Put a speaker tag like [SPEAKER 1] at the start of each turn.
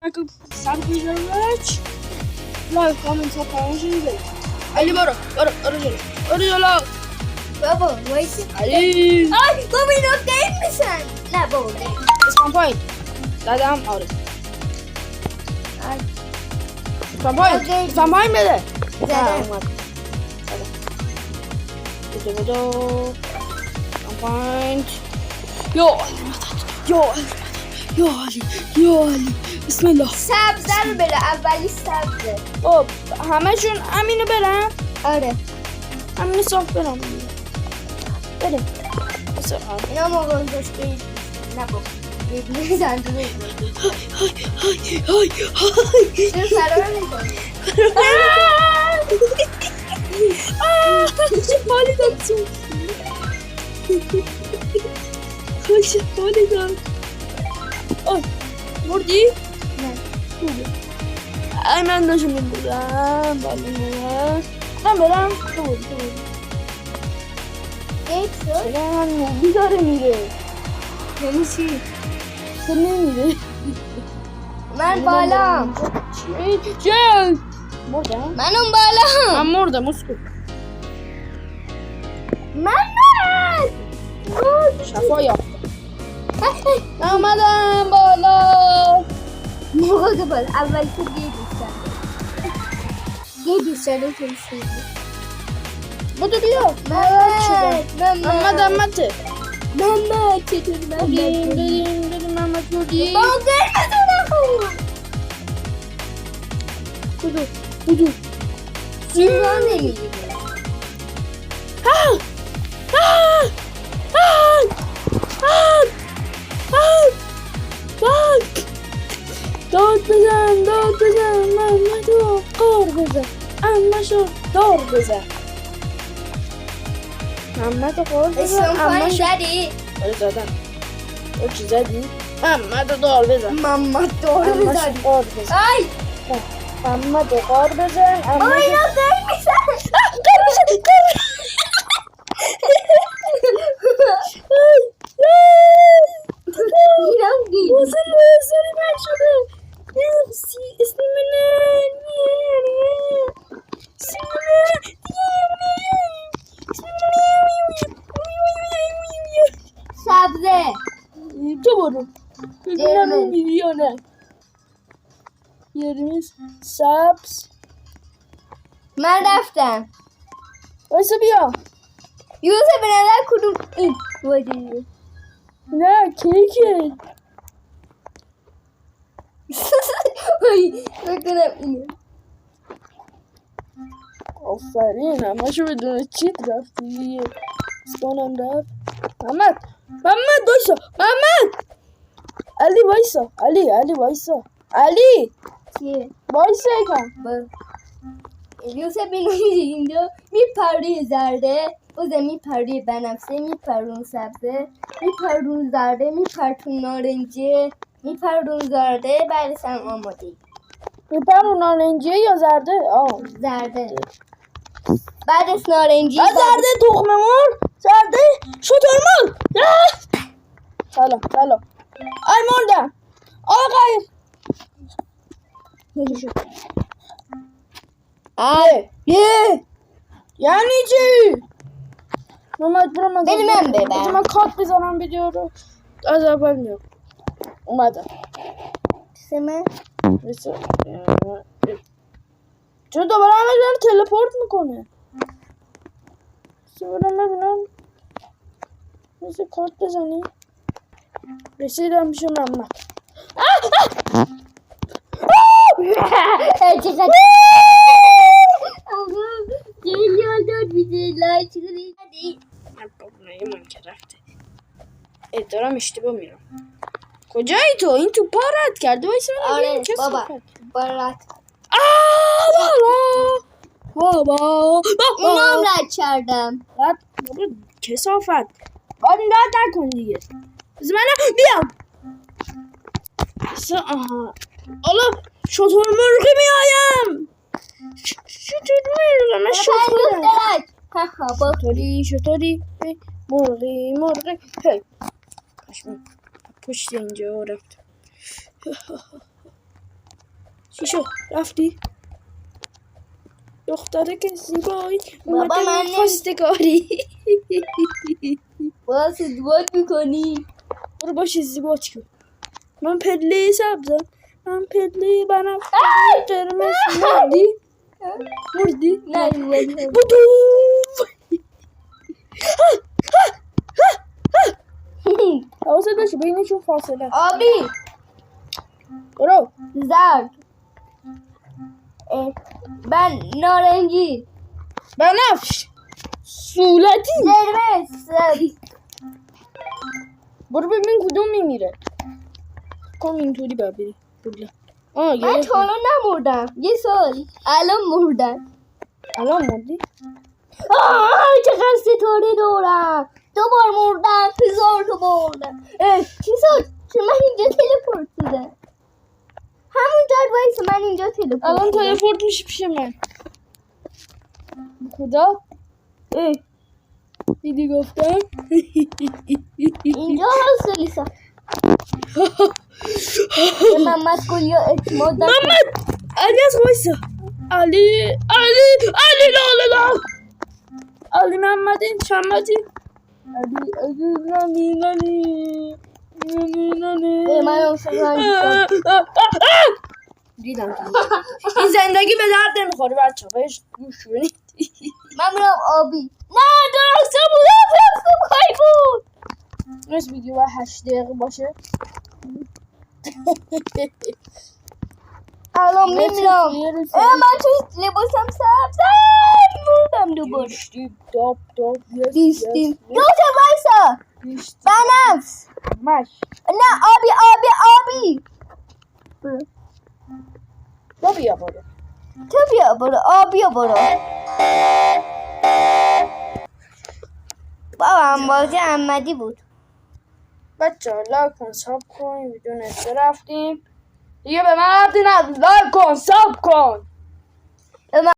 [SPEAKER 1] اگه سر بیزنش لایک کامنت ها فراموش نکنید. علی برو جلو.
[SPEAKER 2] بابا وایسی.
[SPEAKER 1] علی
[SPEAKER 2] آی بابا اینا قیم میشن. نه بابا قیم.
[SPEAKER 1] اسپام پایین دادم. آره اسپام پایین بده.
[SPEAKER 2] زدم.
[SPEAKER 1] بدو اسپام پایین. یا علی بسم الله.
[SPEAKER 2] سبزه رو بره. اولی سبزه.
[SPEAKER 1] خب همه شون همینو برم.
[SPEAKER 2] آره
[SPEAKER 1] همینو صاف برم. بریم.
[SPEAKER 2] اینا موقع داشت قیم. نه بابا قیم میزن. چرا فرار میکنی؟
[SPEAKER 1] چه حالی داد تو. چه حالی داد. مردی؟
[SPEAKER 2] نه
[SPEAKER 1] خوبه. ای من داشتم بودم. من برم. خوب.
[SPEAKER 2] قیم شد؟
[SPEAKER 1] چرا من موبی داره میره.
[SPEAKER 2] یعنی چی؟
[SPEAKER 1] تو نمیره.
[SPEAKER 2] من بالام.
[SPEAKER 1] چه؟ مردم؟
[SPEAKER 2] من اون بالام.
[SPEAKER 1] من مردم اسکو.
[SPEAKER 2] من
[SPEAKER 1] شفا یافتم. آمدم بالا.
[SPEAKER 2] موقع که بالا اول که یه بیشتر رو کنسید
[SPEAKER 1] بدو بیا. محمد
[SPEAKER 2] چطور
[SPEAKER 1] بریم محمد بودی.
[SPEAKER 2] با قرمز اون
[SPEAKER 1] بدو
[SPEAKER 2] زیرا نمیدیم
[SPEAKER 1] داد بزن محمدو قار بزن. امشو دار بزن. محمدو قار بزن.
[SPEAKER 2] اسم پایین زدی؟
[SPEAKER 1] آره زدم. او چی زدی؟ محمدو دار بزن.
[SPEAKER 2] محمد دار
[SPEAKER 1] امشو
[SPEAKER 2] بزن
[SPEAKER 1] قار بزن.
[SPEAKER 2] ای
[SPEAKER 1] محمدو قار بزن.
[SPEAKER 2] بابا اینا قرم میزن اینم گیم
[SPEAKER 1] بازم سری من شده. اسم
[SPEAKER 2] سبزه
[SPEAKER 1] تو برو ببینم
[SPEAKER 2] قرمز.
[SPEAKER 1] میری یا نه. قرمز سبز.
[SPEAKER 2] من رفتم
[SPEAKER 1] وایسا بیا.
[SPEAKER 2] یوسف به نظر کدوم این وایدی
[SPEAKER 1] نه کیکه.
[SPEAKER 2] بکنم اینه
[SPEAKER 1] آفرین همشو بدون چیت رفتی دیگه. اسپانم رفت. محمد وایسا. محمد علی وایسا. علی وایسا. علی
[SPEAKER 2] چیه؟
[SPEAKER 1] وایسا یکم.
[SPEAKER 2] یوسف اینو میدی اینجا میپره زرده بازم میپره بنفسه میپرون سبزه میپرون زرده میپرتون نارنجه میپرون زرده بعدش هم آماده
[SPEAKER 1] میپرون نارنجیه یا زرده؟
[SPEAKER 2] زرده بعدش نارنجی
[SPEAKER 1] زرده تخم مرغ. زرده شترمرغ. سلام ای مردم. آقای یعنی چی؟ محمد برو من
[SPEAKER 2] بده من ببر.
[SPEAKER 1] من کات بزنم ویدیو رو از اول میام. اومدم.
[SPEAKER 2] سمه
[SPEAKER 1] چرا دوباره همه جان تلپورت میکنه؟ برم ببینم مثل کات بزنی. رسیدم پیش محمد.
[SPEAKER 2] چقدر خیلی حال داد ویدیو لایک کنید.
[SPEAKER 1] من که رفته دارم اشتباه میرم. کجایی تو؟ این تو پا رد کرده. وایسا
[SPEAKER 2] آره بابا برات
[SPEAKER 1] بابا
[SPEAKER 2] اینم رد کردم
[SPEAKER 1] رد کسافت. باید این رد نکن دیگه. بذار من بیام. آها حالا شترمرغی میایم. شترمرغ من شتری مرغی هی پشت اینجا رفت. چی شد رفتی دختره که زیبایی
[SPEAKER 2] بابا من
[SPEAKER 1] اومده خواستگاری
[SPEAKER 2] باید ازدواج میکنی
[SPEAKER 1] برو باش ازدواج کن من پله سبزم من پله بنم قرمز مردی
[SPEAKER 2] نه
[SPEAKER 1] بودو حواست باشه بینشون فاصله
[SPEAKER 2] آبی
[SPEAKER 1] برو
[SPEAKER 2] زرد من نارنجی
[SPEAKER 1] بنفش صورتی
[SPEAKER 2] قرمز سبز
[SPEAKER 1] برو ببین کدوم میمیره کم اینطوری ببری
[SPEAKER 2] من تا الان نمردم یه سال الان مردم
[SPEAKER 1] الان مردی
[SPEAKER 2] چقدر ستاره دارم 2 بار مردم 1000 تا مردم چی شد چون من اینجا تلپورت شدم همون جاد وایس من اینجا تلپورت
[SPEAKER 1] الان
[SPEAKER 2] شدم
[SPEAKER 1] تلپورت میشه پیش من خدا دیدی گفتم
[SPEAKER 2] اینجا هست لیسا محمد کلیا اعتماد
[SPEAKER 1] محمد علی از وایسا علی لالا علی محمدی شمدی علی نانی
[SPEAKER 2] من اون
[SPEAKER 1] دیدم این زندگی به درد نمیخوره بچه بهش گوش کنید
[SPEAKER 2] من میرم آبی نه درسته بودم رفتم خواهی بود
[SPEAKER 1] نست ویدیو باید 8 دقیقه باشه
[SPEAKER 2] الان میمیرم من توی لباسم سبز مردم دوباره
[SPEAKER 1] داب
[SPEAKER 2] دیستیم دوتا وایسا بنفس
[SPEAKER 1] مش
[SPEAKER 2] نه آبی
[SPEAKER 1] تو بیا برو
[SPEAKER 2] تو بیا برو آبیا برو بابا هم بازی احمدی بود
[SPEAKER 1] بچه ها لایک کن ساب کن ویدیو نشته رفتیم دیگه به من ربطی نداره لایک کن ساب کن